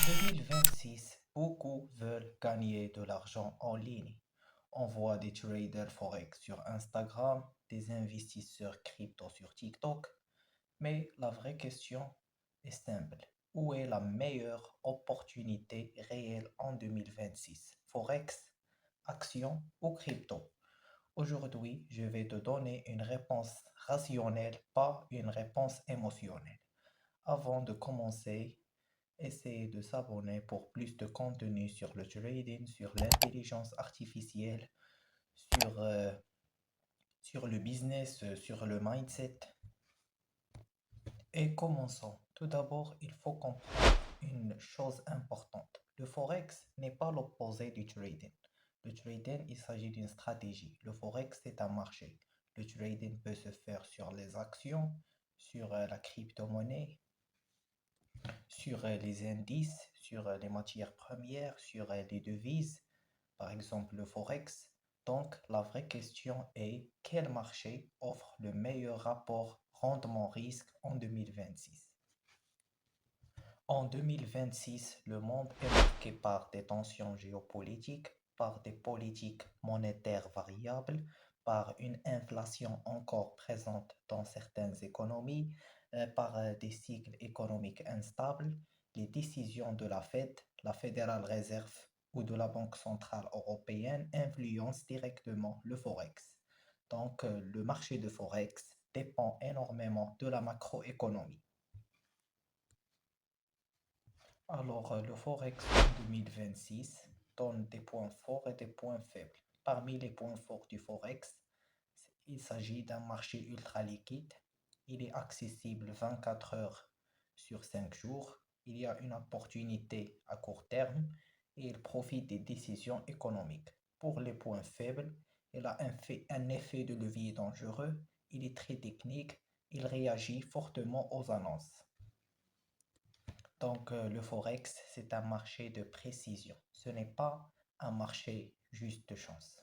2026, beaucoup veulent gagner de l'argent en ligne. On voit des traders forex sur Instagram, des investisseurs crypto sur TikTok, mais la vraie question est simple. Où est la meilleure opportunité réelle en 2026? Forex, action ou crypto? Aujourd'hui, je vais te donner une réponse rationnelle, pas une réponse émotionnelle. Avant de commencer, essayez de s'abonner pour plus de contenu sur le trading, sur l'intelligence artificielle, sur, euh, sur le business, sur le mindset. Et commençons. Tout d'abord, il faut comprendre une chose importante. Le forex n'est pas l'opposé du trading. Le trading, il s'agit d'une stratégie. Le forex, c'est un marché. Le trading peut se faire sur les actions, sur la crypto-monnaie, sur les indices, sur les matières premières, sur les devises, par exemple le forex. Donc, la vraie question est quel marché offre le meilleur rapport rendement-risque en 2026? En 2026, le monde est marqué par des tensions géopolitiques, par des politiques monétaires variables, par une inflation encore présente dans certaines économies, par des cycles économiques instables. Les décisions de la Fed, la Federal Reserve ou de la Banque centrale européenne influencent directement le forex. Donc, le marché de forex dépend énormément de la macroéconomie. Alors, le Forex en 2026 donne des points forts et des points faibles. Parmi les points forts du Forex, il s'agit d'un marché ultra liquide. Il est accessible 24 heures sur 5 jours. Il y a une opportunité à court terme et il profite des décisions économiques. Pour les points faibles, il a un effet de levier dangereux. Il est très technique. Il réagit fortement aux annonces. Donc, le Forex, c'est un marché de précision. Ce n'est pas un marché juste de chance.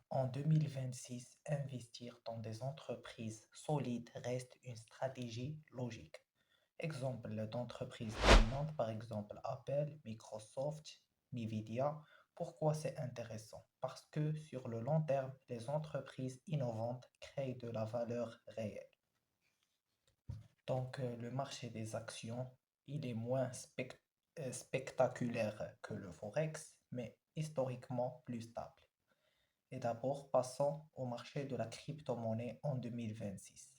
En 2026, investir dans des entreprises solides reste une stratégie logique. Exemple d'entreprises dominantes, par exemple Apple, Microsoft, Nvidia. Pourquoi c'est intéressant? Parce que sur le long terme, les entreprises innovantes créent de la valeur réelle. Donc, le marché des actions, il est moins spectaculaire que le Forex, mais historiquement plus stable. Et d'abord, passons au marché de la crypto-monnaie en 2026.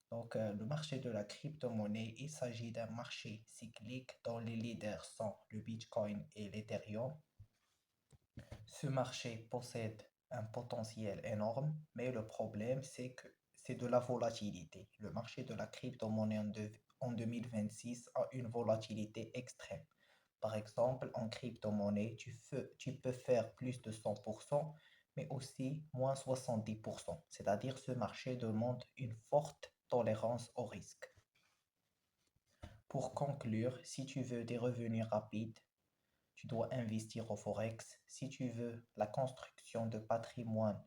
Donc, le marché de la crypto-monnaie, il s'agit d'un marché cyclique dont les leaders sont le Bitcoin et l'Ethereum. Ce marché possède un potentiel énorme, mais le problème, c'est que c'est de la volatilité. Le marché de la crypto-monnaie en 2026 a une volatilité extrême. Par exemple, en crypto-monnaie, tu peux faire plus de 100%, mais aussi moins 70%. C'est-à-dire ce marché demande une forte tolérance au risque. Pour conclure, si tu veux des revenus rapides, tu dois investir au Forex. Si tu veux la construction de patrimoine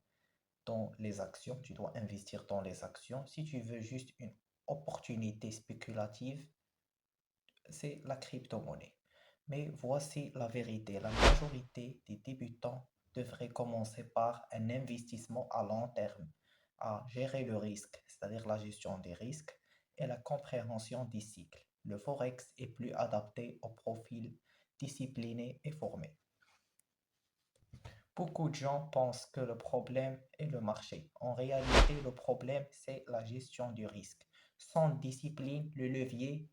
dans les actions, tu dois investir dans les actions. Si tu veux juste une opportunité spéculative, c'est la crypto-monnaie. Mais voici la vérité. La majorité des débutants devraient commencer par un investissement à long terme, à gérer le risque, c'est-à-dire la gestion des risques et la compréhension des cycles. Le Forex est plus adapté au profil discipliné et formé. Beaucoup de gens pensent que le problème est le marché. En réalité, le problème, c'est la gestion du risque. Sans discipline, le levier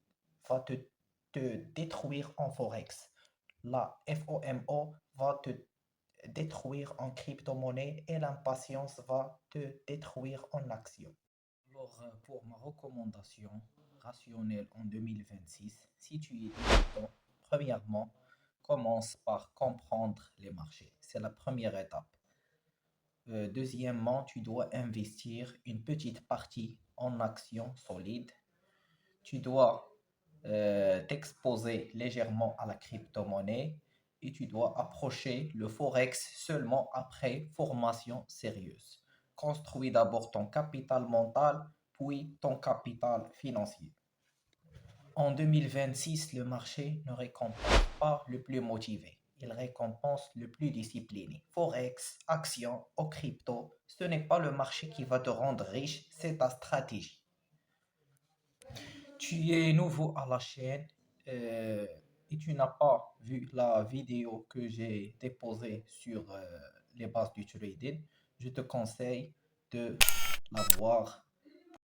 va te détruire en Forex. La FOMO va te détruire en crypto-monnaie et l'impatience va te détruire en action. Alors, pour ma recommandation rationnelle en 2026, si tu es débutant, premièrement, commence par comprendre les marchés. C'est la première étape. Deuxièmement, tu dois investir une petite partie en actions solides. Tu dois t'exposer légèrement à la crypto-monnaie et tu dois approcher le Forex seulement après formation sérieuse. Construis d'abord ton capital mental, puis ton capital financier. En 2026, le marché ne récompense pas le plus motivé, il récompense le plus discipliné. Forex, actions ou crypto, ce n'est pas le marché qui va te rendre riche, c'est ta stratégie. Tu es nouveau à la chaîne euh, et tu n'as pas vu la vidéo que j'ai déposée sur les bases du trading, je te conseille de la voir